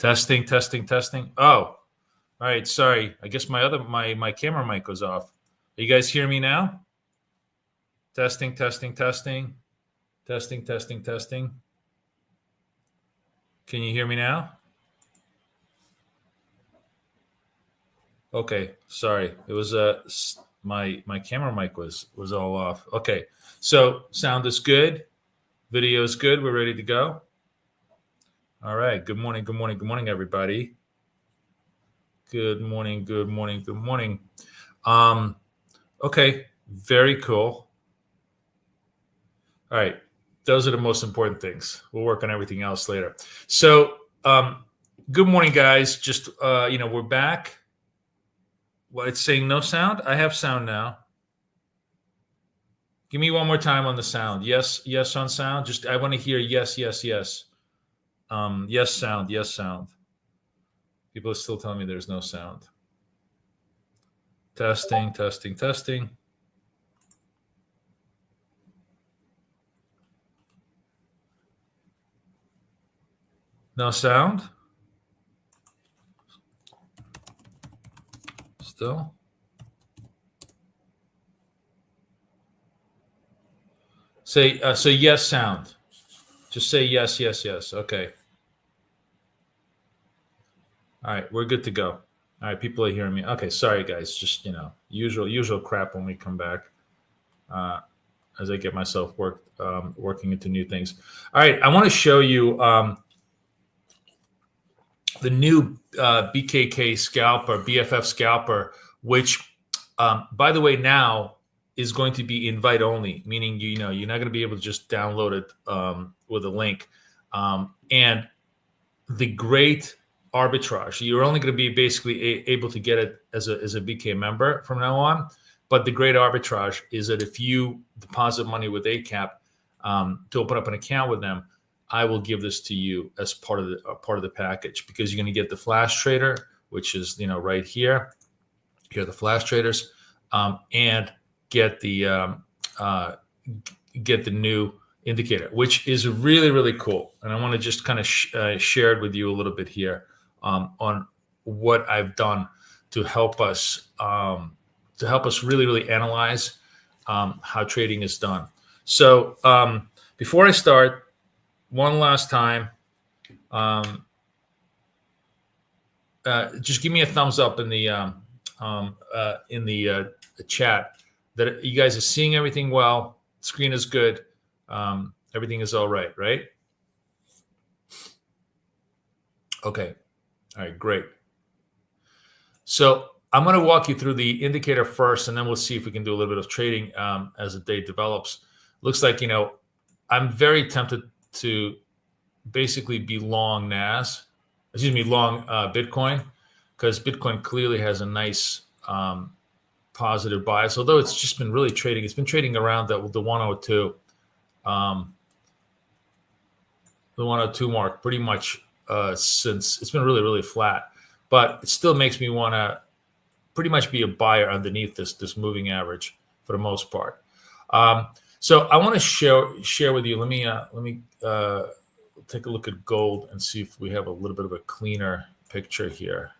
Testing, testing, testing. Oh, all right. Sorry. I guess my camera mic was off. You guys hear me now? Testing, testing, testing. Testing, testing, testing. Can you hear me now? Okay, sorry. It was my camera mic was all off. Okay. So sound is good. Video is good. We're ready to go. All right. Good morning. Good morning. Good morning, everybody. Good morning. Good morning. Good morning. Okay. Very cool. All right. Those are the most important things. We'll work on everything else later. So, good morning, guys. Just, we're back. Well, it's saying no sound. I have sound now. Give me one more time on the sound. Yes, yes on sound. Just, I want to hear yes, yes, yes. Yes sound, yes sound. People are still telling me there's no sound. Testing, testing, testing. No sound? Still? Say, so yes sound. Just say yes, yes, yes. Okay. All right, we're good to go. All right, people are hearing me. Okay, sorry guys. Just, usual crap when we come back. As I get myself working into new things. All right, I want to show you the new BKK scalper, BFF scalper, which, by the way, now is going to be invite only, meaning you're not going to be able to just download it with a link. And the great arbitrage, you're only going to be basically able to get it as a BK member from now on. But the great arbitrage is that if you deposit money with ACAP to open up an account with them, I will give this to you as part of the package, because you're going to get the FlashTrader, which is right here. Here are the FlashTraders, and get the new indicator, which is really, really cool. And I want to just kind of share it with you a little bit here on what I've done to help us really, really analyze how trading is done. So before I start, one last time, just give me a thumbs up in the chat that you guys are seeing everything well. Screen is good. Everything is all right, right? Okay. All right, great. So I'm going to walk you through the indicator first, and then we'll see if we can do a little bit of trading as the day develops. Looks like, I'm very tempted to basically be long long Bitcoin, because Bitcoin clearly has a nice positive bias, although it's just been really trading. It's been trading around the 102, the 102 mark pretty much since. It's been really, really flat, but it still makes me want to pretty much be a buyer underneath this moving average for the most part. So I want to share with you. Let me take a look at gold and see if we have a little bit of a cleaner picture here.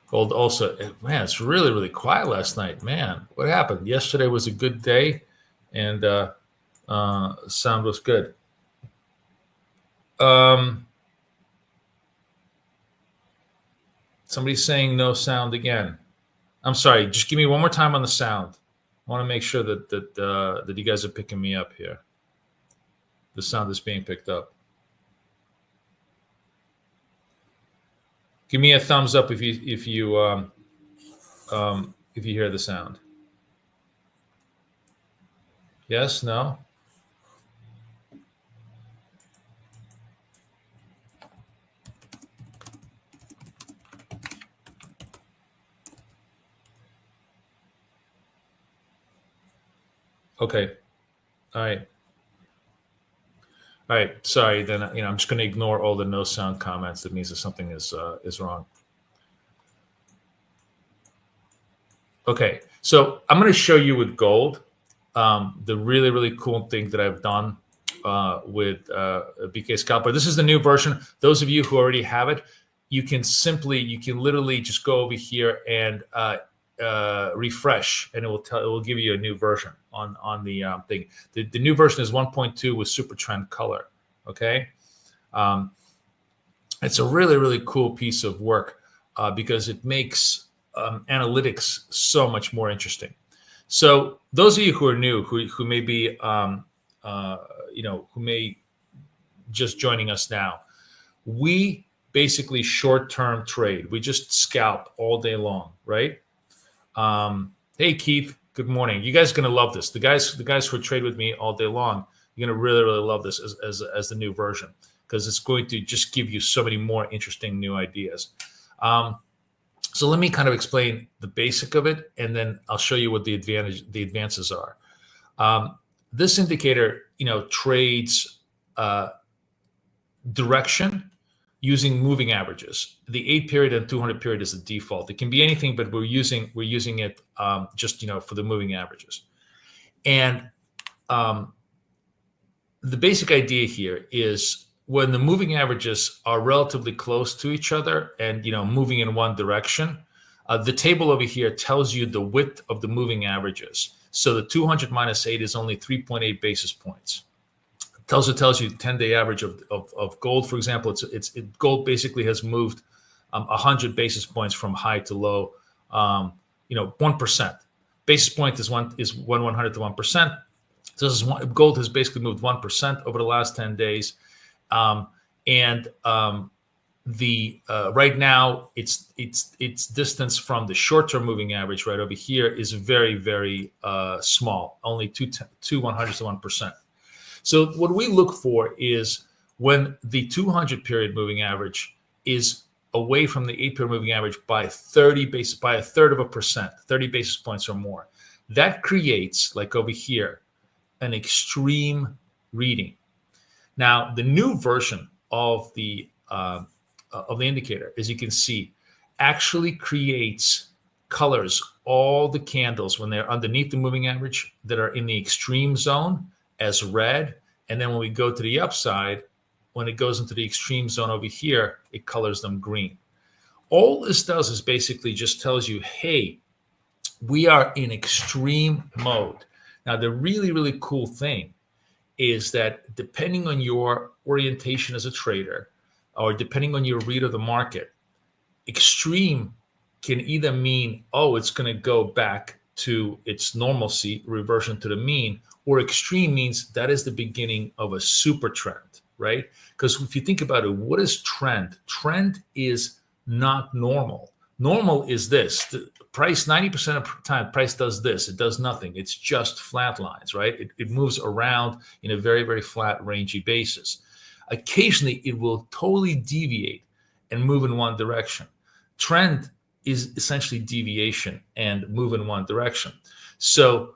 Gold also, man, it's really, really quiet last night. Man, what happened? Yesterday was a good day, and sound was good. Somebody's saying no sound again. I'm sorry. Just give me one more time on the sound. I want to make sure that you guys are picking me up here. The sound is being picked up. Give me a thumbs up if you hear the sound. Yes, no? Okay. All right. All right. Sorry. Then I'm just going to ignore all the no sound comments. That means that something is wrong. Okay. So I'm going to show you with gold. the really, really cool thing that I've done with BK Scalper. This is the new version. Those of you who already have it, you can literally just go over here and refresh, and it will give you a new version on the thing. The new version is 1.2 with Super Trend color. Okay, it's a really, really cool piece of work because it makes analytics so much more interesting. So those of you who are new, who may be who may just joining us now, we basically short-term trade. We just scalp all day long, right? Hey Keith, good morning. You guys are gonna love this. The guys who trade with me all day long, you're gonna really, really love this as the new version, because it's going to just give you so many more interesting new ideas. So let me kind of explain the basic of it, and then I'll show you what the advances are. This indicator, trades direction using moving averages. The 8 period and 200 period is the default. It can be anything, but we're using it just for the moving averages. And the basic idea here is when the moving averages are relatively close to each other and moving in one direction, the table over here tells you the width of the moving averages. So the 200 minus 8 is only 3.8 basis points. It also tells you the 10-day average of gold, for example. Gold basically has moved 100 basis points from high to low. 1%. Basis point is 1/100th to 1%. So gold has basically moved 1% over the last 10 days. Right now its distance from the short-term moving average right over here is very, very small, only 2/100ths of 1%. So what we look for is when the 200 period moving average is away from the 8 period moving average by a third of a percent, 30 basis points or more. That creates, like over here, an extreme reading. Now, the new version of the indicator, as you can see, actually creates colors all the candles when they're underneath the moving average that are in the extreme zone as red, and then when we go to the upside, when it goes into the extreme zone over here, it colors them green. All this does is basically just tells you, hey, we are in extreme mode. Now, the really, really cool thing is that depending on your orientation as a trader, or depending on your read of the market, extreme can either mean, it's going to go back to its normalcy, reversion to the mean, or extreme means that is the beginning of a super trend, right? Because if you think about it, what is trend? Trend is not normal. Normal is this. The price, 90% of the time, price does this. It does nothing. It's just flat lines, right? It moves around in a very, very flat, rangy basis. Occasionally, it will totally deviate and move in one direction. Trend is essentially deviation and move in one direction. So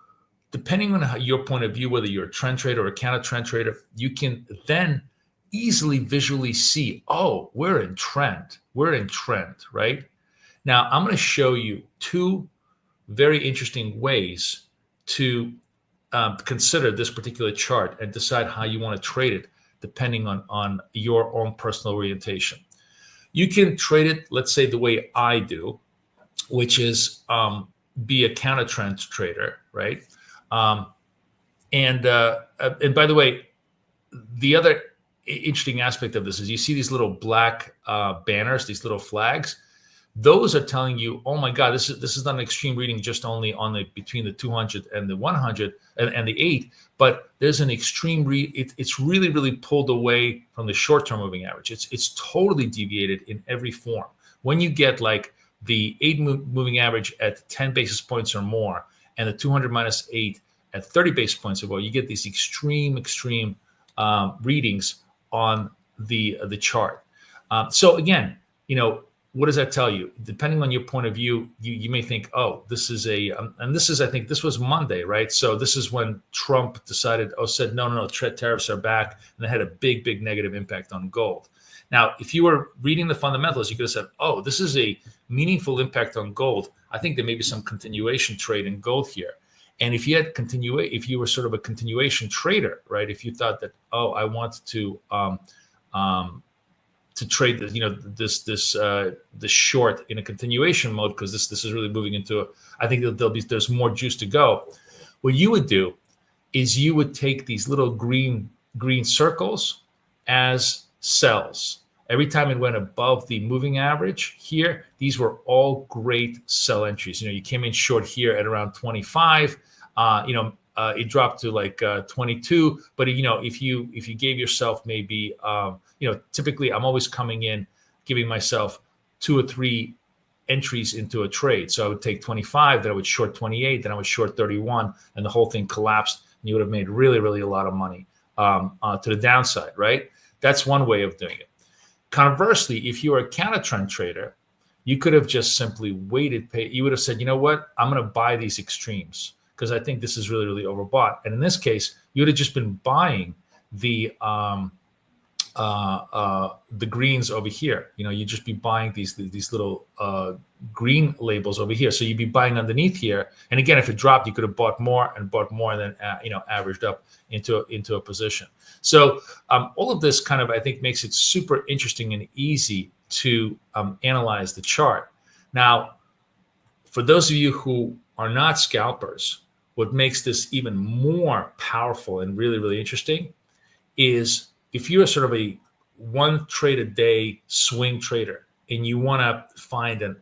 depending on your point of view, whether you're a trend trader or a counter trend trader, you can then easily visually see, we're in trend. We're in trend, right? Now, I'm going to show you two very interesting ways to consider this particular chart and decide how you want to trade it, depending on your own personal orientation. You can trade it, let's say, the way I do, which is be a counter trend trader, right? And by the way, the other interesting aspect of this is you see these little black banners, these little flags. Those are telling you, oh my God, this is not an extreme reading just only on between the 200 and the 100 and the 8, but there's an extreme read. It's really, really pulled away from the short-term moving average. It's totally deviated in every form. When you get like the 8 moving average at 10 basis points or more, and the 200 minus 8 at 30 basis points or more, you get these extreme readings on the chart. So again, what does that tell you? Depending on your point of view, you may think, this is I think this was Monday, right? So this is when Trump said, no, tariffs are back, and it had a big negative impact on gold. Now, if you were reading the fundamentals, you could have said, this is a meaningful impact on gold. I think there may be some continuation trade in gold here. And if you had if you were sort of a continuation trader, right? If you thought that, oh, I want to trade the, this short in a continuation mode, because this is really moving into I think that there's more juice to go. What you would do is you would take these little green circles as sells. Every time it went above the moving average here, these were all great sell entries. You came in short here at around 25. It dropped to like 22. But if you gave yourself maybe typically I'm always coming in giving myself 2 or 3 entries into a trade. So I would take 25, then I would short 28, then I would short 31, and the whole thing collapsed. And you would have made really, really a lot of money to the downside, right? That's one way of doing it. Conversely, if you are a counter trend trader, you could have just simply waited. You would have said, you know what? I'm going to buy these extremes because I think this is really, really overbought. And in this case, you would have just been buying the greens over here. You'd just be buying these little green labels over here. So you'd be buying underneath here. And again, if it dropped, you could have bought more and then averaged up into a position. So all of this kind of, I think, makes it super interesting and easy to analyze the chart. Now, for those of you who are not scalpers, what makes this even more powerful and really, really interesting is if you're sort of a 1 trade a day swing trader and you want to find a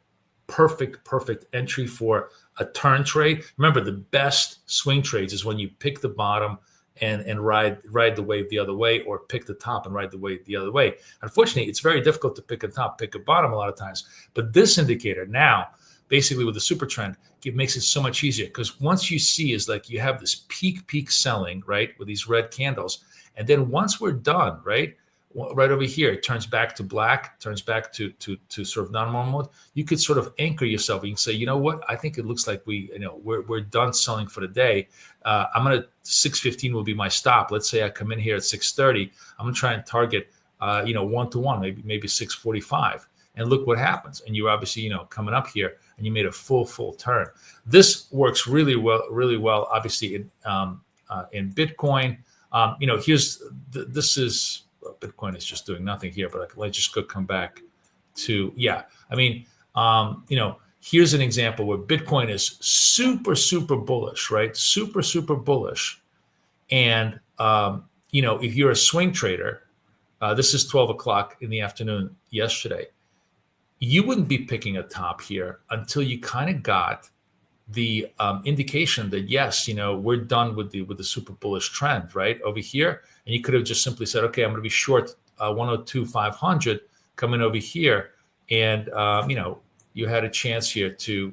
perfect entry for a turn trade. Remember, the best swing trades is when you pick the bottom and ride the wave the other way, or pick the top and ride the wave the other way. Unfortunately, it's very difficult to pick a top, pick a bottom a lot of times. But this indicator now, basically with the super trend, it makes it so much easier, because once you see is like you have this peak selling, right, with these red candles. And then once we're done, right over here, it turns back to black, turns back to sort of non-normal mode. You could sort of anchor yourself. You can say, you know what? I think it looks like we're done selling for the day. I'm gonna 6:15 will be my stop. Let's say I come in here at 6:30. I'm gonna try and target 1-to-1, maybe 6:45, and look what happens. And you're obviously coming up here, and you made a full turn. This works really well. Obviously in Bitcoin. This is Bitcoin is just doing nothing here, but let's just come back to, here's an example where Bitcoin is super bullish, right? Super bullish. And, if you're a swing trader, this is 12 o'clock in the afternoon yesterday, you wouldn't be picking a top here until you kind of got the indication that yes, we're done with the super bullish trend right over here, and you could have just simply said, okay, I'm going to be short 102,500 coming over here, and you had a chance here to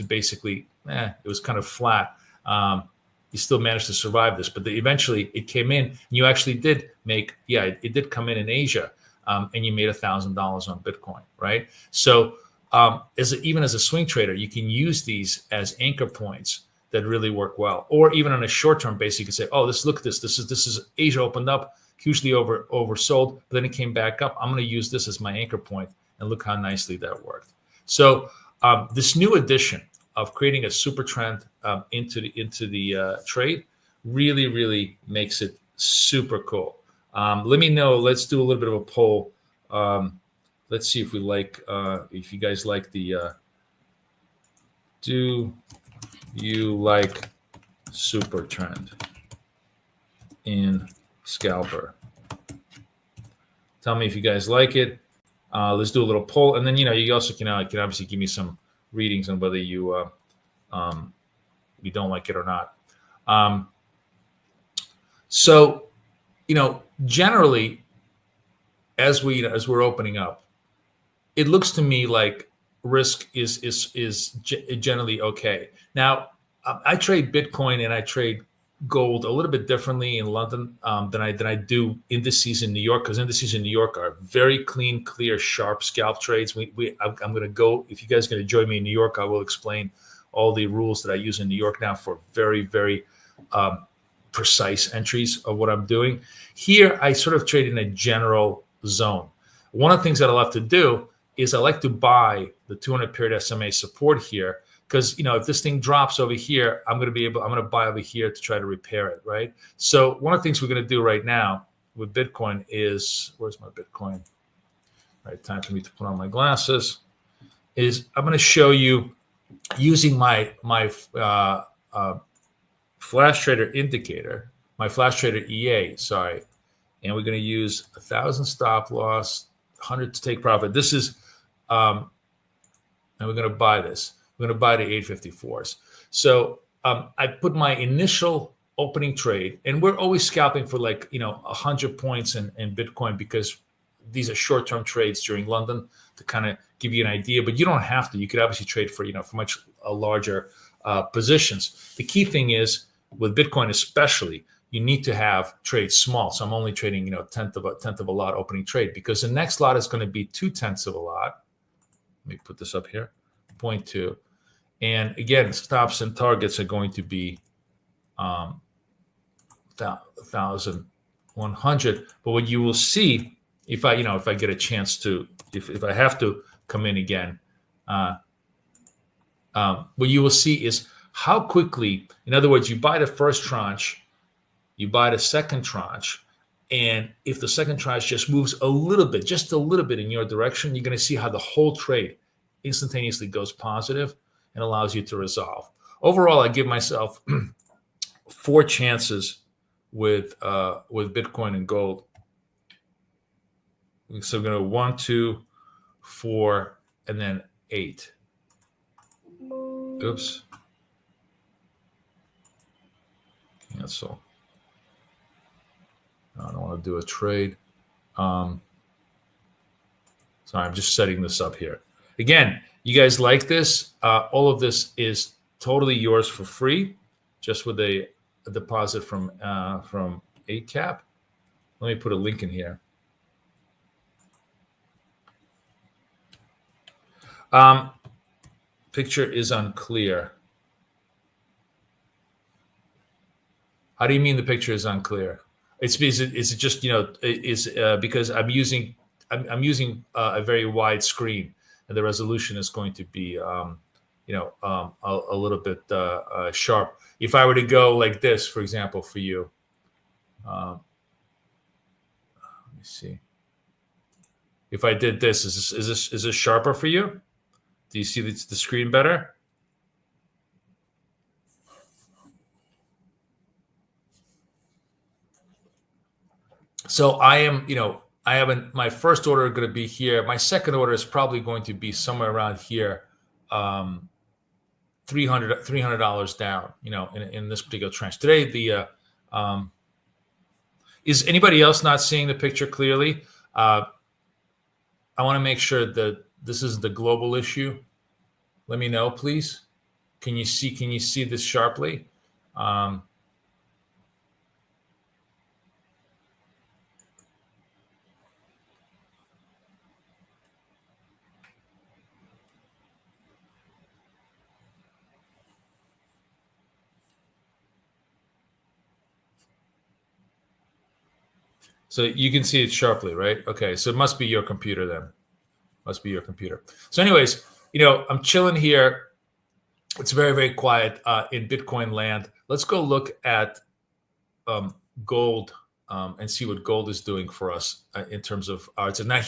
basically, it was kind of flat. You still managed to survive this, but eventually it came in, and you actually did make, it did come in Asia, and you made $1,000 on Bitcoin, right? So. Even as a swing trader, you can use these as anchor points that really work well. Or even on a short-term basis, you can say, "Oh, look at this. This is Asia opened up hugely oversold, but then it came back up. I'm going to use this as my anchor point, and look how nicely that worked." So this new addition of creating a super trend into the trade really makes it super cool. Let me know. Let's do a little bit of a poll. Let's see if we if you guys like do you like super trend in scalper? Tell me if you guys like it. Let's do a little poll, and then you also can obviously give me some readings on whether you don't like it or not. So generally, as we're opening up, it looks to me like risk is generally okay. Now, I trade Bitcoin and I trade gold a little bit differently in London than I do indices in New York, because indices in New York are very clean, clear, sharp scalp trades. I'm going to go, if you guys are going to join me in New York, I will explain all the rules that I use in New York now for very precise entries of what I'm doing. Here, I sort of trade in a general zone. One of the things that I love to do is I like to buy the 200 period SMA support here because if this thing drops over here, I'm going to buy over here to try to repair it, right? So one of the things we're going to do right now with Bitcoin is, where's my Bitcoin? All right, time for me to put on my glasses. Is I'm going to show you using my FlashTrader indicator, my FlashTrader EA, sorry, and we're going to use 1,000 stop loss, 100 to take profit. This is, and we're going to buy this. We're going to buy the 854s. So I put my initial opening trade, and we're always scalping for 100 points in Bitcoin, because these are short-term trades during London to kind of give you an idea, but you don't have to. You could obviously trade for for much larger positions. The key thing is with Bitcoin, especially, you need to have trades small. So I'm only trading tenth of a lot opening trade, because the next lot is going to be 2/10 of a lot. Let me put this up here, 0.2, and again, stops and targets are going to be 1,100. But what you will see, if I get a chance to, if I have to come in again, what you will see is how quickly, in other words, you buy the first tranche, you buy the second tranche, and if the second tranche just moves just a little bit in your direction, you're going to see how the whole trade instantaneously goes positive and allows you to resolve. Overall, I give myself 4 chances with Bitcoin and gold. So we're going to 1, 2, 4, and then 8. Oops. Cancel. I don't want to do a trade. Sorry, I'm just setting this up here. Again, you guys like this? All of this is totally yours for free, just with a deposit from 8cap. Let me put a link in here. Picture is unclear. How do you mean the picture is unclear? It's just because I'm using a very wide screen, and the resolution is going to be a little bit sharp. If I were to go like this, for example, for you, let me see. If I did this, is this sharper for you? Do you see the screen better? So I am, my first order going to be here. My second order is probably going to be somewhere around here, $300 down, in this particular tranche. Today, is anybody else not seeing the picture clearly? I want to make sure that this is the global issue. Let me know, please. Can you see this sharply? So you can see it sharply, right? Okay, so it must be your computer then. Must be your computer. So anyways, I'm chilling here. It's very, very quiet in Bitcoin land. Let's go look at gold and see what gold is doing for us in terms of ours. And now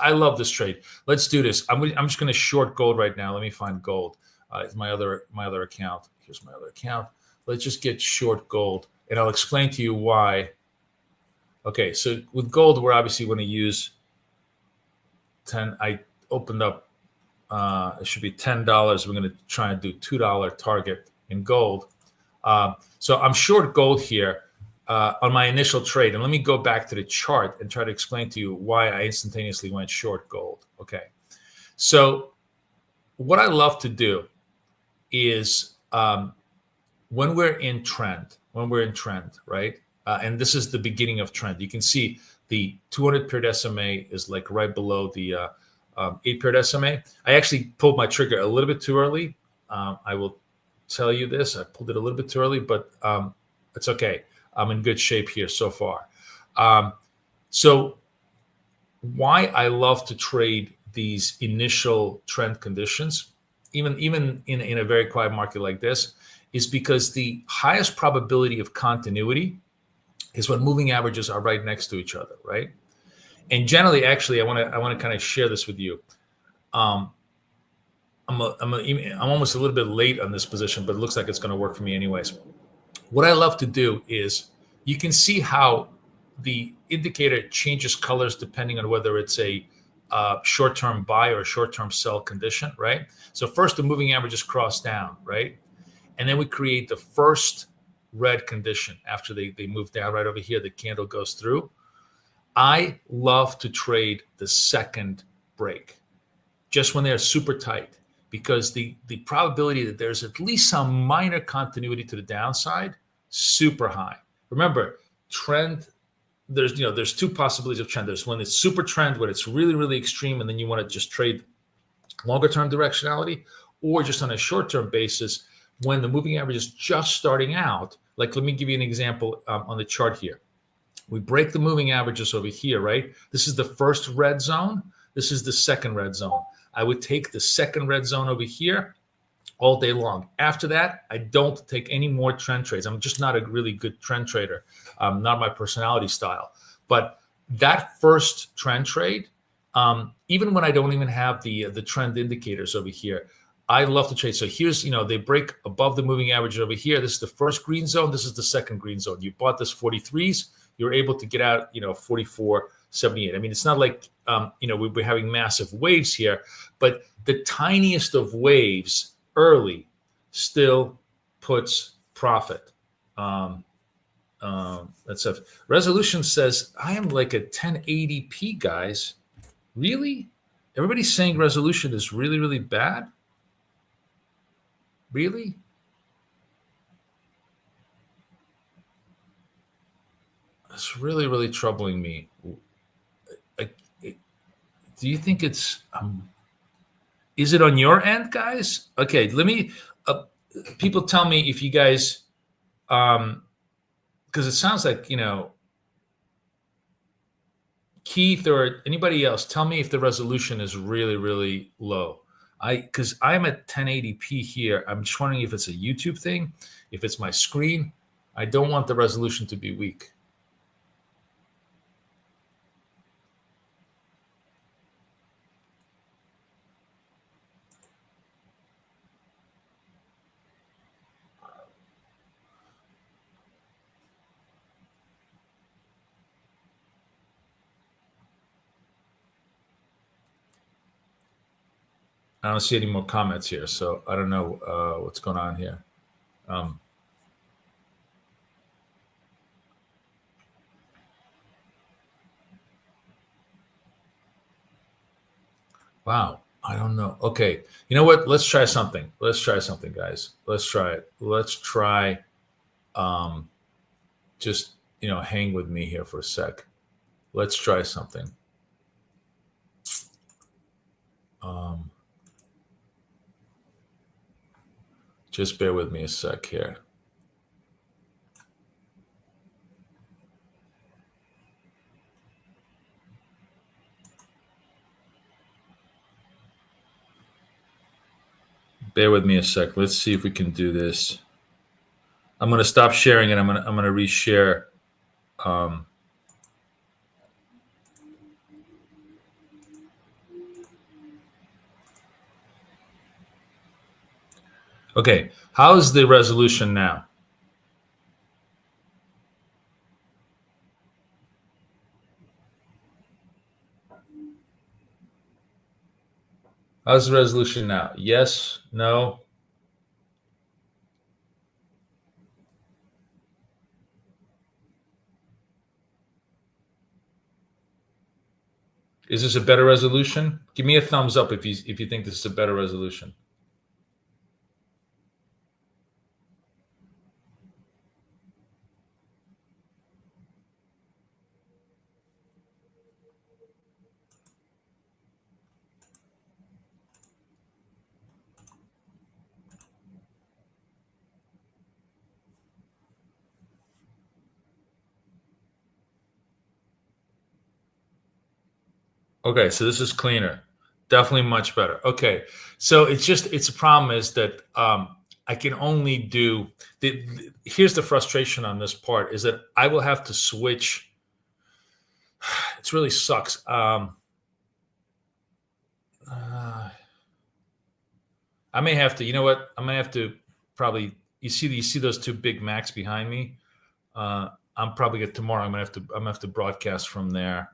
I love this trade. Let's do this. I'm just going to short gold right now. Let me find gold. It's my other account. Here's my other account. Let's just get short gold, and I'll explain to you why. Okay, so with gold, we're obviously going to use 10. I opened up, it should be $10. We're going to try and do $2 target in gold. So I'm short gold here on my initial trade. And let me go back to the chart and try to explain to you why I instantaneously went short gold. Okay, so what I love to do is when we're in trend, right? And this is the beginning of trend. You can see the 200 paired SMA is like right below the 8 paired SMA. I actually pulled my trigger a little bit too early. I will tell you this. I pulled it a little bit too early, but it's okay. I'm in good shape here so far. So why I love to trade these initial trend conditions even in a very quiet market like this, is because the highest probability of continuity is when moving averages are right next to each other, right? And generally, actually, I want to kind of share this with you. Um, I'm almost a little bit late on this position, but it looks like it's going to work for me anyways. What I love to do is you can see how the indicator changes colors depending on whether it's a short-term buy or a short-term sell condition, right? So first the moving averages cross down, right? And then we create the first red condition after they move down right over here. The candle goes through. I love to trade the second break just when they're super tight because the probability that there's at least some minor continuity to the downside, super high. Remember, trend, there's two possibilities of trend. There's when it's super trend, when it's really, really extreme, and then you want to just trade longer term directionality, or just on a short term basis when the moving average is just starting out. Like, let me give you an example on the chart here. We break the moving averages over here, right? This is the first red zone. This is the second red zone. I would take the second red zone over here all day long. After that, I don't take any more trend trades. I'm just not a really good trend trader, not my personality style. But that first trend trade, even when I don't even have the trend indicators over here, I love to trade. So here's, they break above the moving average over here. This is the first green zone. This is the second green zone. You bought this 43s. You're able to get out, 44.78. I mean, it's not like, we're having massive waves here, but the tiniest of waves early still puts profit. That's a resolution says, I am like a 1080p, guys. Really? Everybody's saying resolution is really, really bad? Really? It's really, really troubling me. Do you think it's is it on your end, guys? Okay, let me people tell me if you guys because it sounds like, Keith or anybody else, tell me if the resolution is really, really low. Because I'm at 1080p here. I'm just wondering if it's a YouTube thing, if it's my screen. I don't want the resolution to be weak. I don't see any more comments here, so I don't know what's going on here. Wow, I don't know. Okay, you know what? Let's try something. Let's try something, guys. Let's try it. Let's try. Just hang with me here for a sec. Let's try something. Just bear with me a sec here. Bear with me a sec. Let's see if we can do this. I'm going to stop sharing and I'm going to reshare. Okay, how's the resolution now? How's the resolution now? Yes, no? Is this a better resolution? Give me a thumbs up if you think this is a better resolution. Okay, so this is cleaner. Definitely much better. Okay. So it's a problem is that I can only do here's the frustration on this part is that I will have to switch. It really sucks. I may have to, you know what? I may have to probably you see those two big Macs behind me. I'm probably tomorrow. I'm gonna have to broadcast from there.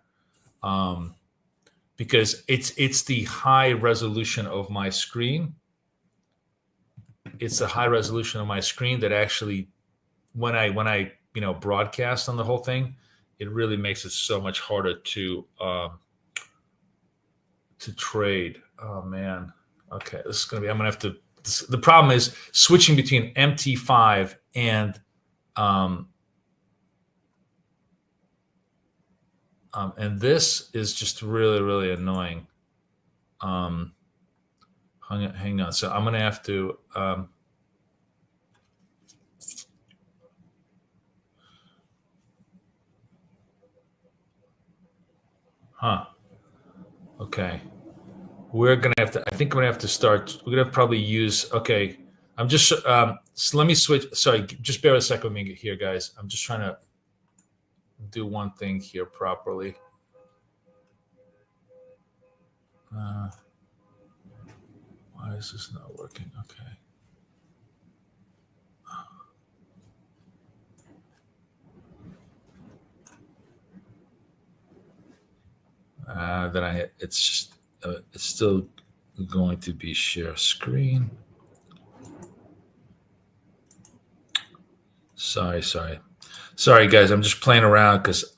Because it's the high resolution of my screen. It's the high resolution of my screen that actually, when I broadcast on the whole thing, it really makes it so much harder to trade. Oh man. Okay, this is gonna be. I'm gonna have to. The problem is switching between MT5 and this is just really, really annoying. Hang on. So I'm going to have to. Okay. We're going to have to. I think we're going to have to start. We're going to probably use. Okay. I'm just. So let me switch. Sorry. Just bear a second with me here, guys. I'm just trying to do one thing here properly. Why is this not working? Okay. Then it's just, it's still going to be share screen. Sorry, guys. I'm just playing around because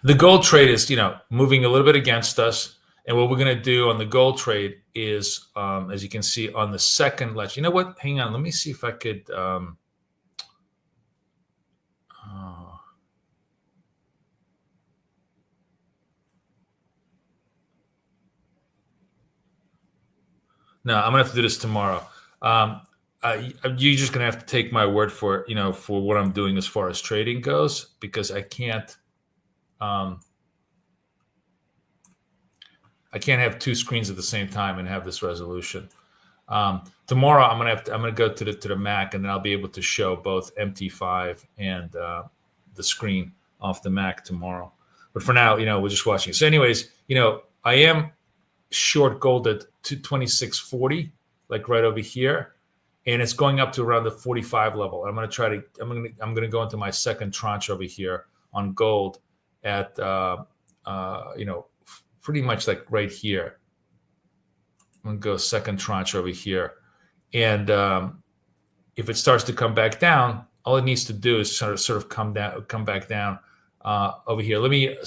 the gold trade is, moving a little bit against us. And what we're going to do on the gold trade is, as you can see on the second ledge, you know what? Hang on. Let me see if I could. No, I'm going to have to do this tomorrow. You're just going to have to take my word for it, for what I'm doing as far as trading goes, because I can't have two screens at the same time and have this resolution. Tomorrow I'm gonna go to the Mac, and then I'll be able to show both MT5 and the screen off the Mac tomorrow. But for now, we're just watching it. So, anyways, I am short gold at 226.40, like right over here, and it's going up to around the 45 level. I'm gonna go into my second tranche over here on gold at pretty much like right here. I'm gonna go second tranche over here, and if it starts to come back down, all it needs to do is sort of come back down over here. Let me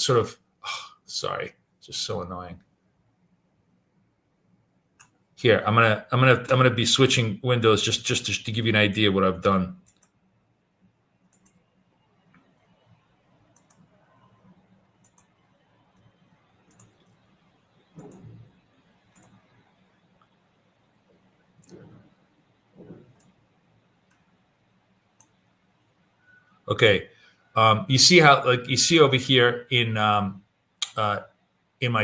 sorry, just so annoying. Here, I'm gonna be switching windows just to give you an idea of what I've done. Okay, you see over here in my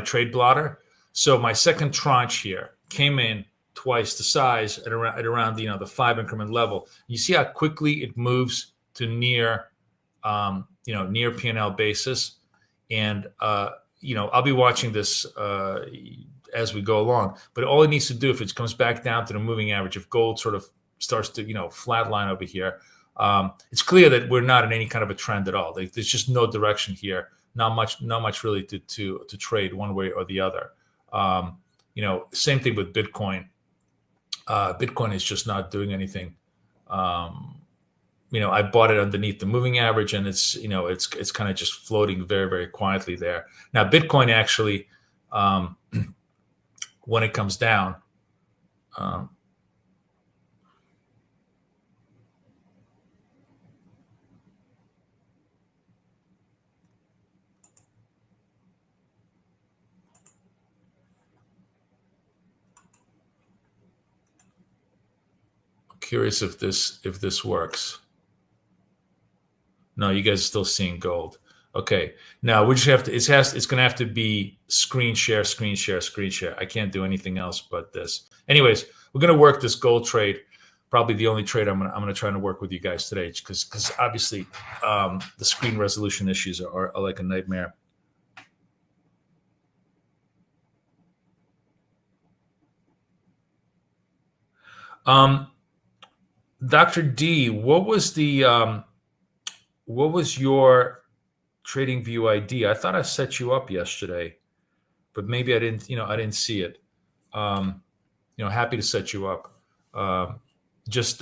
trade blotter. So my second tranche here came in twice the size at around the 5 increment level. You see how quickly it moves to near near P&L basis, and I'll be watching this as we go along. But all it needs to do, if it comes back down to the moving average, if gold sort of starts to flatline over here, it's clear that we're not in any kind of a trend at all. There's just no direction here. Not much really to trade one way or the other. Same thing with Bitcoin. Bitcoin is just not doing anything. I bought it underneath the moving average, and it's kind of just floating very, very quietly there. Now, Bitcoin actually, when it comes down, curious if this works. No, you guys are still seeing gold. Okay. Now we just have to. It's going to have to be screen share, screen share, screen share. I can't do anything else but this. Anyways, we're going to work this gold trade. Probably the only trade I'm going to try to work with you guys today, because obviously the screen resolution issues are like a nightmare. Dr. D, what was your trading view ID? I thought I set you up yesterday, but maybe I didn't. I didn't see it. Happy to set you up. Just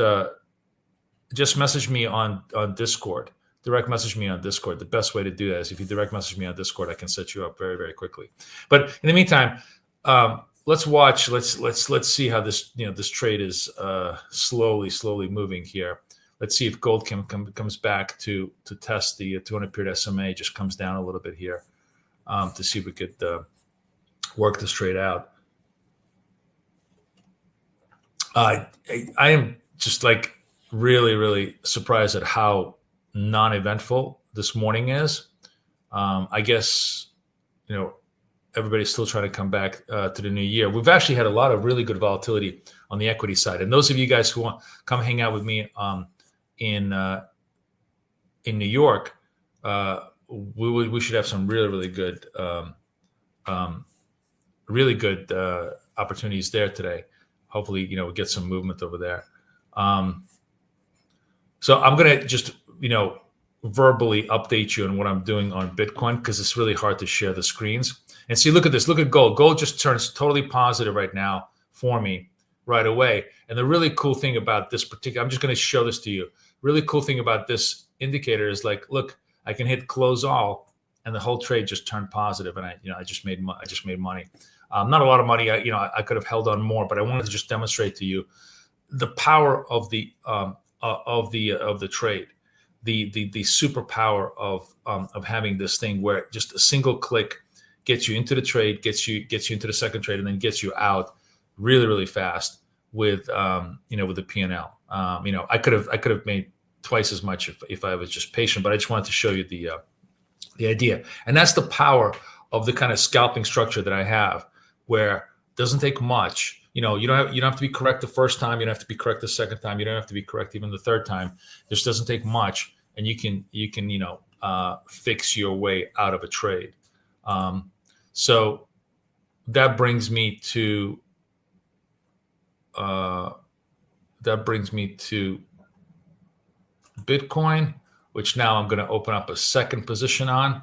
message me on Discord. Direct message me on Discord. The best way to do that is if you direct message me on Discord, I can set you up very, very quickly. But in the meantime, let's watch. Let's see how this this trade is slowly moving here. Let's see if gold comes back to test the 200 period SMA. Just comes down a little bit here to see if we could work this trade out. I am just like really surprised at how non-eventful this morning is. I guess everybody's still trying to come back to the new year. We've actually had a lot of really good volatility on the equity side, and those of you guys who want come hang out with me in New York, we should have some really good opportunities there today. Hopefully, we get some movement over there. So I'm gonna just verbally update you on what I'm doing on Bitcoin, because it's really hard to share the screens. And see, look at this. Look at gold. Gold just turns totally positive right now for me right away. And the really cool thing about this particular, I'm just going to show this to you. Really cool thing about this indicator is like, look, I can hit close all, and the whole trade just turned positive, and I just made money. Not a lot of money. I could have held on more, but I wanted to just demonstrate to you the power of the trade. The superpower of having this thing where just a single click gets you into the trade, gets you into the second trade, and then gets you out really fast with with the P&L. I could have made twice as much if I was just patient, but I just wanted to show you the idea, and that's the power of the kind of scalping structure that I have, where it doesn't take much. You don't have to be correct the first time. You don't have to be correct the second time. You don't have to be correct even the third time. This doesn't take much, and you can fix your way out of a trade. So that brings me to Bitcoin, which now I'm going to open up a second position on,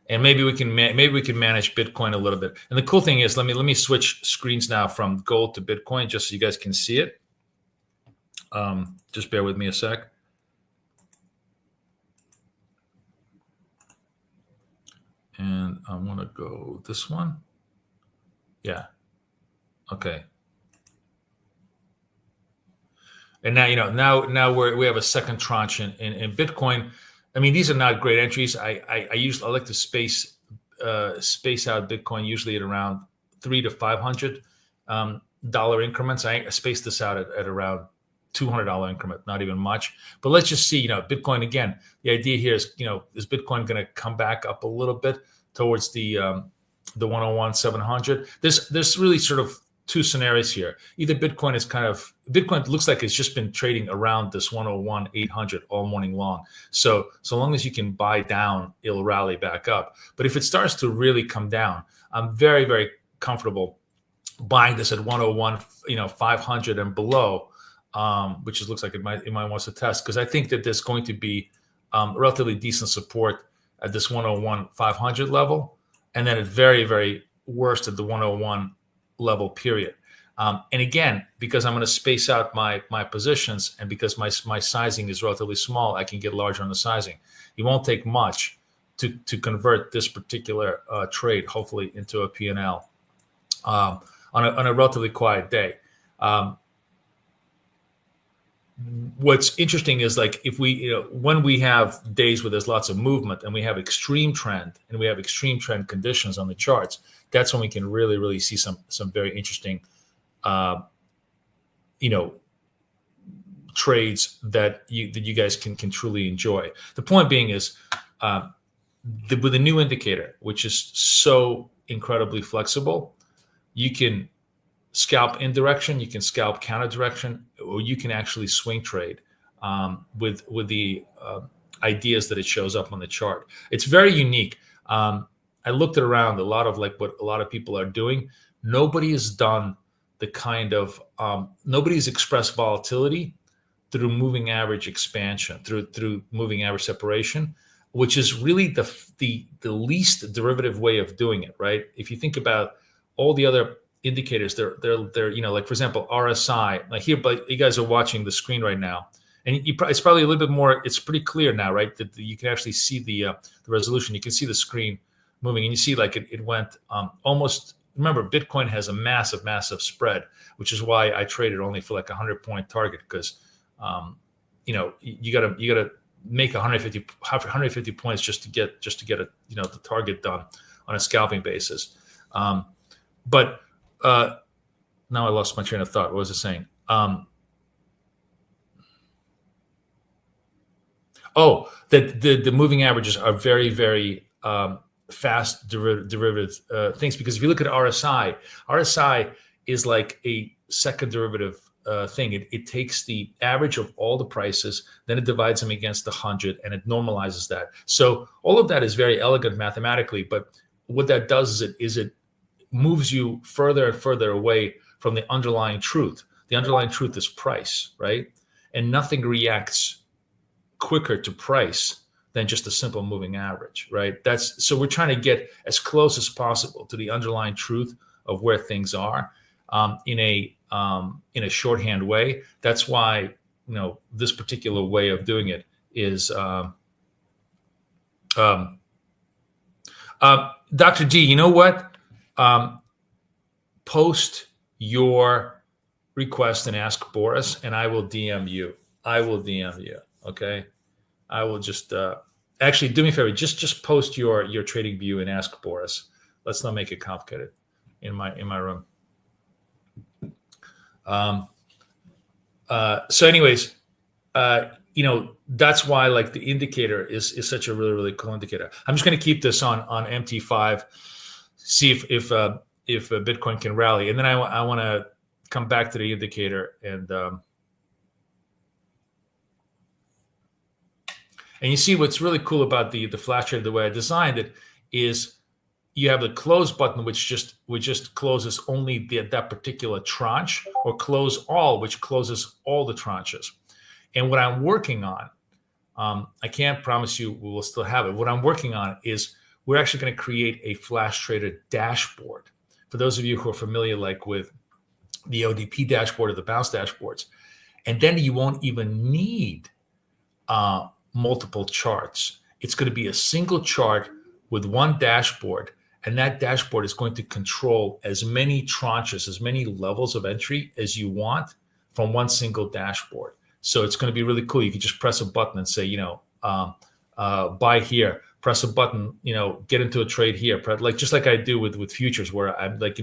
and maybe we can manage Bitcoin a little bit. And the cool thing is, let me switch screens now from gold to Bitcoin, just so you guys can see it. Just bear with me a sec. And I want to go this one. Yeah. Okay. And now we have a second tranche in Bitcoin. I mean, these are not great entries. I like to space out Bitcoin usually at around $300 to $500 increments. I space this out at around $200 increment, not even much. But let's just see, Bitcoin again. The idea here is, is Bitcoin going to come back up a little bit towards the 101,700? There's really sort of two scenarios here. Either Bitcoin looks like it's just been trading around this 101,800 all morning long. So long as you can buy down, it'll rally back up. But if it starts to really come down, I'm very, very comfortable buying this at 101,500 and below, which looks like it might wants to test, because I think that there's going to be relatively decent support at this 101,500 level, and then at very, very worst at the 101 level period. And again, because I'm going to space out my positions, and because my sizing is relatively small, I can get larger on the sizing. It won't take much to convert this particular trade, hopefully, into a P&L on a relatively quiet day. What's interesting is, like, if we, when we have days where there's lots of movement and we have extreme trend conditions on the charts, that's when we can really see some very interesting, trades that you guys can truly enjoy. The point being is with a new indicator, which is so incredibly flexible, you can scalp in direction, you can scalp counter direction, or you can actually swing trade with the ideas that it shows up on the chart. It's very unique. I looked around a lot of like what a lot of people are doing. Nobody has done the kind of nobody's expressed volatility through moving average expansion, through moving average separation, which is really the least derivative way of doing it, right? If you think about all the other indicators, they're like, for example, RSI. Like here, but you guys are watching the screen right now, and it's probably a little bit more. It's pretty clear now, right? That you can actually see the resolution. You can see the screen moving, and you see like it went almost. Remember, Bitcoin has a massive spread, which is why I traded only for like 100-point target, because you gotta make 150 points just to get a the target done on a scalping basis. But now I lost my train of thought. What was I saying? That the moving averages are very fast derivative things, because if you look at RSI is like a second derivative thing. It takes the average of all the prices, then it divides them against 100, and it normalizes that. So all of that is very elegant mathematically, but what that does is it moves you further and further away from the underlying truth. The underlying truth is price, right? And nothing reacts quicker to price than just a simple moving average, right? So we're trying to get as close as possible to the underlying truth of where things are in a shorthand way. That's why this particular way of doing it is. Dr. D, you know what? Post your request and ask Boris, and I will DM you. Okay. I will just actually do me a favor. Just post your trading view and ask Boris. Let's not make it complicated in my room. So anyways, that's why like the indicator is such a really cool indicator. I'm just going to keep this on MT5, see if Bitcoin can rally, and then I want to come back to the indicator and you see what's really cool about the FlashTrader, the way I designed it, is you have the close button, which just closes only that particular tranche, or close all, which closes all the tranches. And what I'm working on, I can't promise you we will still have it. What I'm working on is we're actually going to create a FlashTrader dashboard. For those of you who are familiar, like with the ODP dashboard or the bounce dashboards, and then you won't even need multiple charts. It's going to be a single chart with one dashboard, and that dashboard is going to control as many tranches, as many levels of entry as you want from one single dashboard. So it's going to be really cool. You can just press a button and say, buy here, press a button, get into a trade here, just like I do with futures, where I'm like,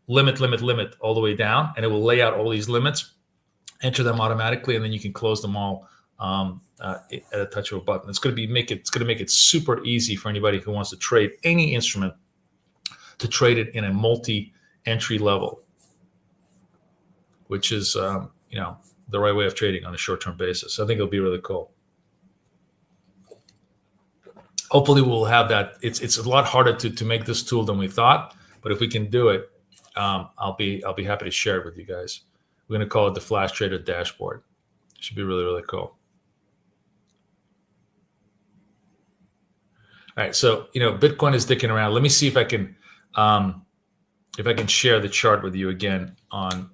limit all the way down, and it will lay out all these limits, enter them automatically, and then you can close them all at a touch of a button. It's going to make it super easy for anybody who wants to trade any instrument to trade it in a multi-entry level, which is the right way of trading on a short-term basis. I think it'll be really cool. Hopefully we'll have that. It's a lot harder to make this tool than we thought, but if we can do it, I'll be happy to share it with you guys. We're going to call it the FlashTrader dashboard. It should be really cool. All right, so Bitcoin is dicking around. Let me see if I can share the chart with you again on.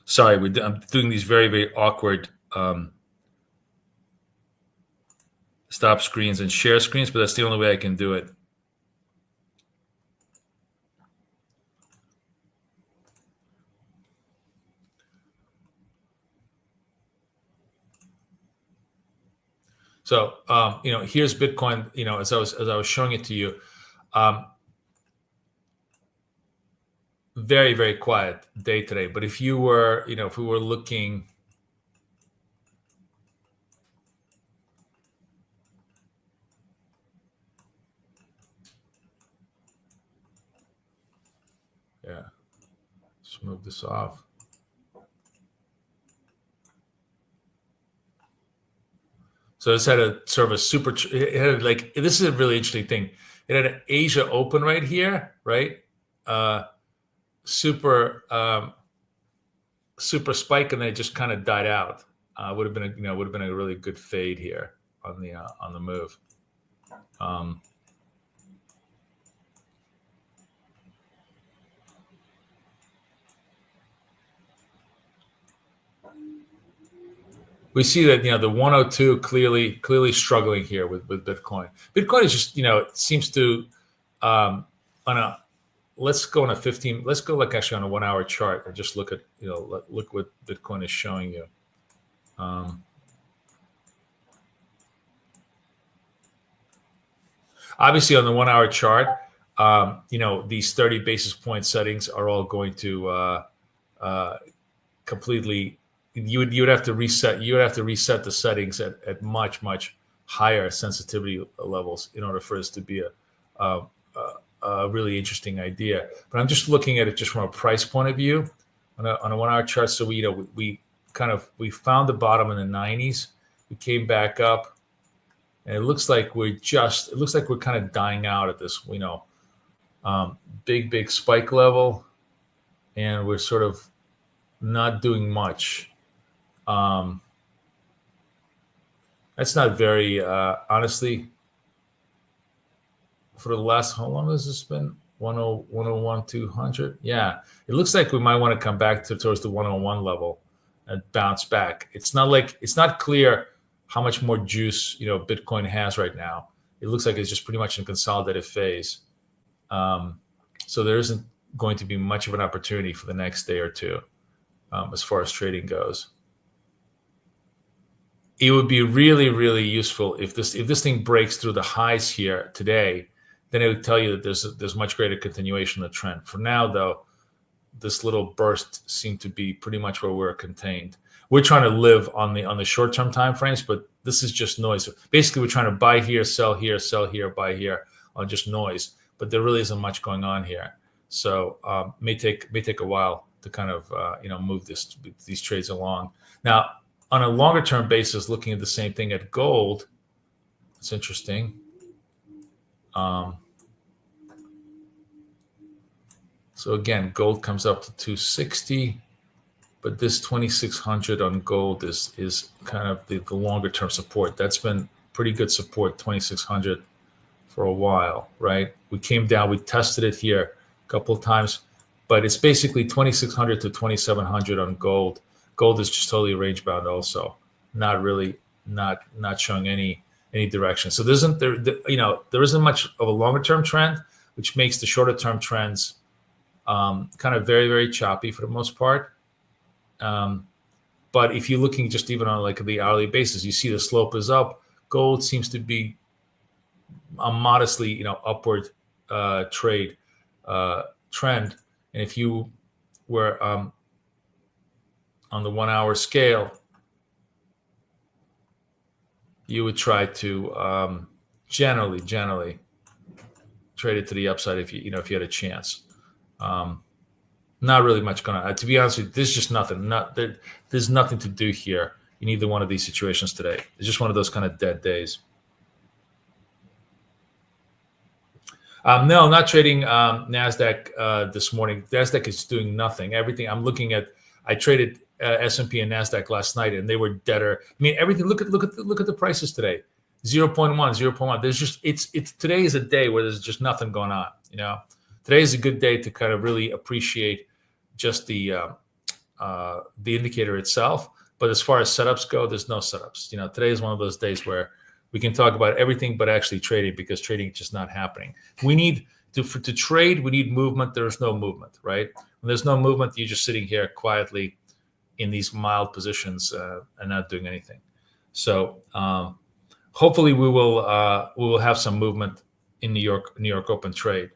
Sorry, I'm doing these very awkward stop screens and share screens, but that's the only way I can do it. So here's Bitcoin. As I was showing it to you, very, very quiet day today. But if you were, if we were looking, yeah, let's move this off. So this had a sort of a super, it had like, this is a really interesting thing. It had an Asia open right here, right? Super, super spike, and then it just kind of died out. Would have been a really good fade here on the move. We see that the 102 clearly struggling here with Bitcoin. Bitcoin is just it seems to on a let's go on a 15. Let's go like actually on a 1 hour chart and just look at look what Bitcoin is showing you. Obviously, on the 1 hour chart, these 30 basis point settings are all going to completely. You would have to reset. You would have to reset the settings at much higher sensitivity levels in order for this to be a really interesting idea. But I'm just looking at it just from a price point of view on a 1 hour chart. So we found the bottom in the 90s. We came back up. And it looks like we're kind of dying out at this, big spike level, and we're sort of not doing much. That's not very, honestly, for the last, how long has this been? 101, 200? Yeah, it looks like we might want to come back towards the 101 level and bounce back. It's not clear how much more juice Bitcoin has right now. It looks like it's just pretty much in consolidative phase. So there isn't going to be much of an opportunity for the next day or two as far as trading goes. It would be really, really useful if this thing breaks through the highs here today. Then it would tell you that there's much greater continuation of the trend. For now, though, this little burst seemed to be pretty much where we're contained. We're trying to live on the short-term time frames, but this is just noise. Basically, we're trying to buy here, sell here, buy here on just noise. But there really isn't much going on here. So may take a while to kind of move these trades along. Now, on a longer-term basis, looking at the same thing at gold, it's interesting. So again, gold comes up to 260. But this 2,600 on gold is kind of the longer term support. That's been pretty good support, 2,600 for a while, right? We came down, we tested it here a couple of times, but it's basically 2,600 to 2,700 on gold. Gold is just totally range bound, also not showing any direction. So there isn't much of a longer term trend, which makes the shorter term trends kind of very, very choppy for the most part. But if you're looking just even on like the hourly basis, you see the slope is up. Gold seems to be a modestly, upward trend. And if you were on the 1 hour scale, you would try to generally trade it to the upside if you had a chance. Not really much going on. To be honest with you, there's just nothing. There's nothing to do here in either one of these situations today. It's just one of those kind of dead days. No, I'm not trading NASDAQ this morning. NASDAQ is doing nothing. Everything I'm looking at, I traded S&P and NASDAQ last night, and they were deader. I mean, everything. Look at the prices today. 0.1, 0.1. There's just it's today is a day where there's just nothing going on. Today is a good day to kind of really appreciate just the indicator itself. But as far as setups go, there's no setups. Today is one of those days where we can talk about everything but actually trading, because trading is just not happening. We need to trade. We need movement. There's no movement, right? When there's no movement, you're just sitting here quietly in these mild positions and not doing anything. So hopefully we will have some movement in New York Open trade.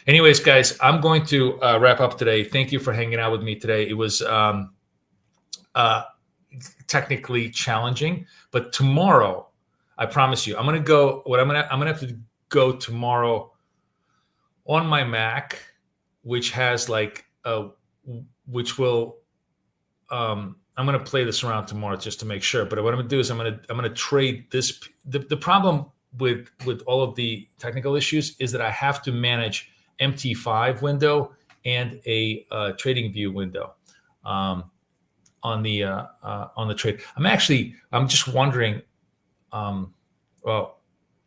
Anyways, guys, I'm going to wrap up today. Thank you for hanging out with me today. It was technically challenging, but tomorrow, I promise you, I'm gonna go. I'm gonna have to go tomorrow on my Mac, which has like which will I'm gonna play this around tomorrow just to make sure. But what I'm gonna do is I'm gonna trade this. The problem with all of the technical issues is that I have to manage MT5 window and a trading view window on the trade. I'm just wondering. Well,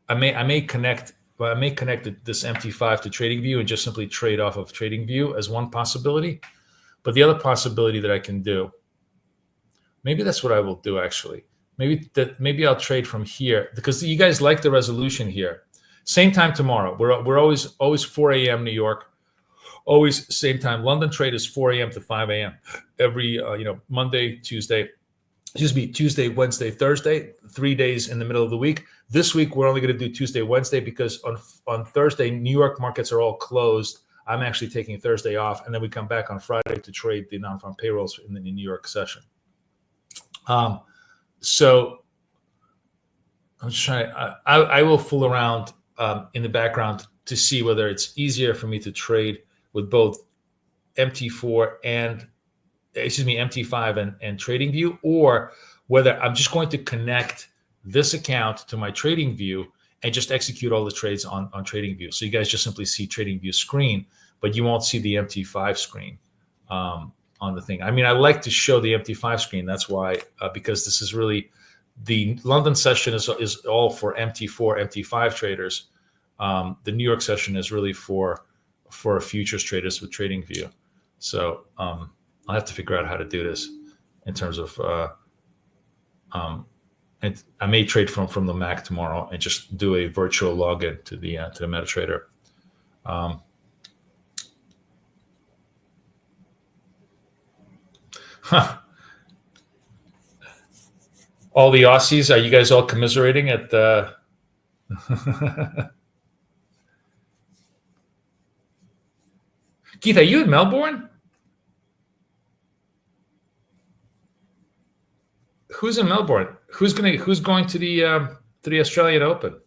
I may connect. Well, I may connect this MT5 to TradingView and just simply trade off of TradingView as one possibility. But the other possibility that I can do, maybe that's what I will do actually. Maybe I'll trade from here because you guys like the resolution here. Same time tomorrow. We're always 4 a.m. New York. Always same time. London trade is 4 a.m. to 5 a.m. every Monday, Tuesday. Tuesday, Wednesday, Thursday, 3 days in the middle of the week. This week, we're only going to do Tuesday, Wednesday, because on Thursday, New York markets are all closed. I'm actually taking Thursday off, and then we come back on Friday to trade the non-farm payrolls in the New York session. So I'm just trying. I will fool around in the background to see whether it's easier for me to trade with both MT4 and MT5 and TradingView, or whether I'm just going to connect this account to my TradingView and just execute all the trades on TradingView. So you guys just simply see TradingView screen, but you won't see the MT5 screen on the thing. I mean, I like to show the MT5 screen. That's why, because this is really the London session is all for MT4, MT5 traders. The New York session is really for futures traders with TradingView. So I'll have to figure out how to do this in terms of, and I may trade from the Mac tomorrow and just do a virtual login to the MetaTrader. All the Aussies, are you guys all commiserating at the? Keith, are you in Melbourne? Who's in Melbourne? Who's going to the Australian Open?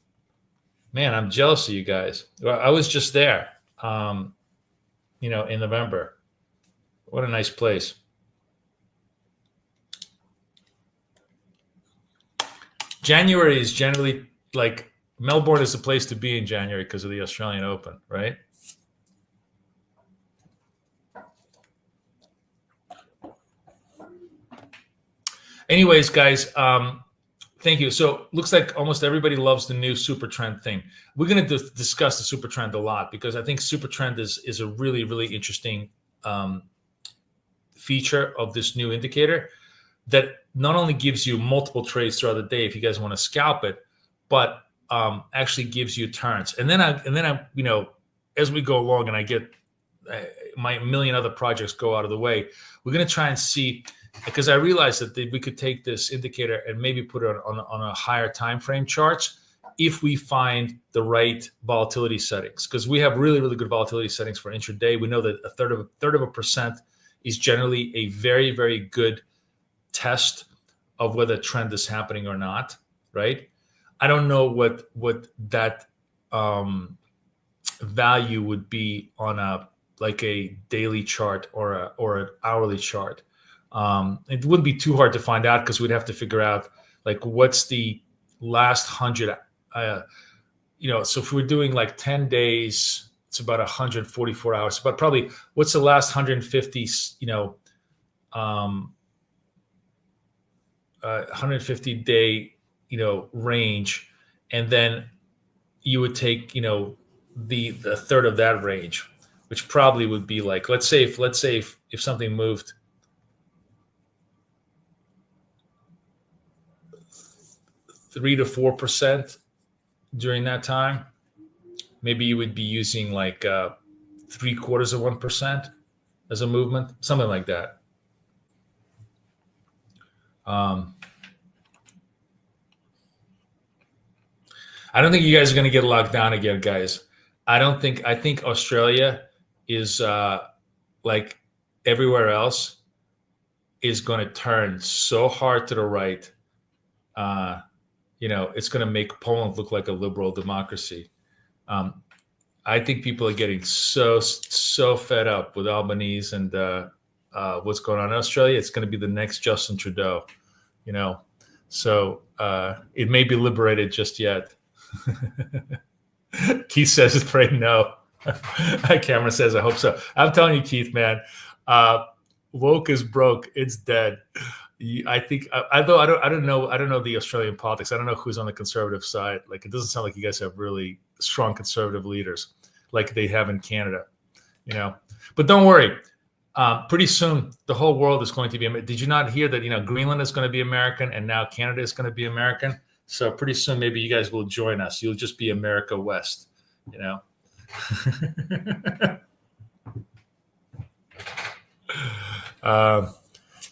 Man, I'm jealous of you guys. Well, I was just there, in November. What a nice place. January is generally like Melbourne is the place to be in January because of the Australian Open, right? Anyways, guys, thank you. So looks like almost everybody loves the new super trend thing. We're going to discuss the super trend a lot because I think super trend is a really, really interesting feature of this new indicator that not only gives you multiple trades throughout the day if you guys want to scalp it, but actually gives you turns. And then I as we go along and I get my million other projects go out of the way, we're going to try and see, because I realized that we could take this indicator and maybe put it on a higher time frame charts if we find the right volatility settings, because we have really, really good volatility settings for intraday. We know that a third of a percent is generally a very, very good test of whether a trend is happening or not, right? I don't know what that value would be on a daily chart or an hourly chart. It wouldn't be too hard to find out because we'd have to figure out what's the last 100. So if we're doing 10 days, it's about 144 hours. But probably what's the last 150? 150 day range, and then you would take the third of that range, which probably would be let's say if something moved 3 to 4% during that time, maybe you would be using 0.75% as a movement, something like that. I don't think you guys are going to get locked down again, guys. I think Australia is like everywhere else is going to turn so hard to the right. It's going to make Poland look like a liberal democracy. I think people are getting so fed up with Albanese and what's going on in Australia. It's going to be the next Justin Trudeau, So it may be liberated just yet. Keith says it's right no. Cameron says I hope so. I'm telling you, Keith, man, woke is broke. It's dead. I think, although I don't know the Australian politics. I don't know who's on the conservative side. Like, it doesn't sound like you guys have really strong conservative leaders like they have in Canada, But don't worry. Pretty soon, the whole world is going to be. Did you not hear that? Greenland is going to be American, and now Canada is going to be American. So pretty soon, maybe you guys will join us. You'll just be America West,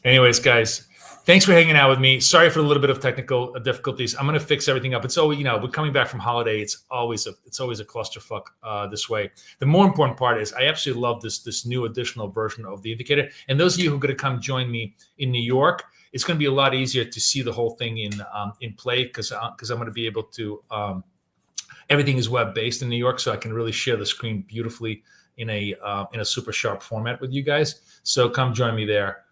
Anyways, guys, thanks for hanging out with me. Sorry for a little bit of technical difficulties. I'm going to fix everything up. It's always, we're coming back from holiday. It's always a clusterfuck this way. The more important part is I absolutely love this new additional version of the indicator. And those of you who are going to come join me in New York, it's going to be a lot easier to see the whole thing in play because I'm going to be able to. Everything is web based in New York, so I can really share the screen beautifully in a super sharp format with you guys. So come join me there.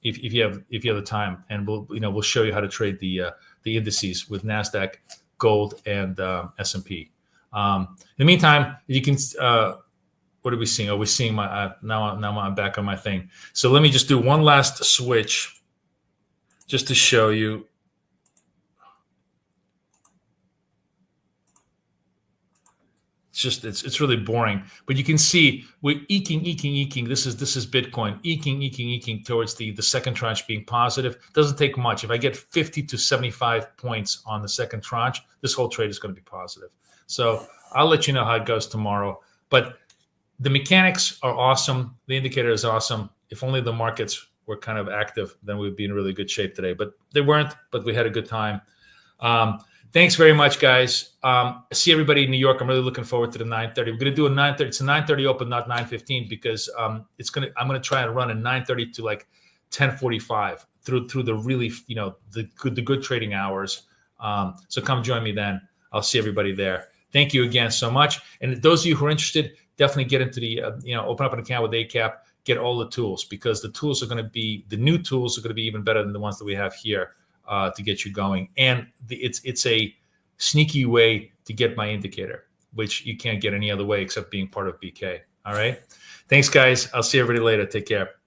If you have the time, and we'll show you how to trade the indices with Nasdaq, gold, and S&P. In the meantime, you can. What are we seeing? Oh, we're seeing my now I'm back on my thing. So let me just do one last switch, just to show you. It's really boring, but you can see we're eking. This is Bitcoin eking towards the second tranche being positive. Doesn't take much. If I get 50 to 75 points on the second tranche, this whole trade is going to be positive. So I'll let you know how it goes tomorrow. But the mechanics are awesome. The indicator is awesome. If only the markets were kind of active, then we'd be in really good shape today. But they weren't. But we had a good time. Thanks very much, guys. See everybody in New York. I'm really looking forward to the 9:30. We're going to do a 9:30. It's a 9:30 open, not 9:15, because I'm going to try and run a 9:30 to like 10:45 through the really the good trading hours. So come join me then. I'll see everybody there. Thank you again so much. And those of you who are interested, definitely get into the open up an account with ACAP. Get all the tools, because the new tools are going to be even better than the ones that we have here. To get you going, and it's a sneaky way to get my indicator, which you can't get any other way except being part of BK. All right, thanks, guys. I'll see everybody later. Take care.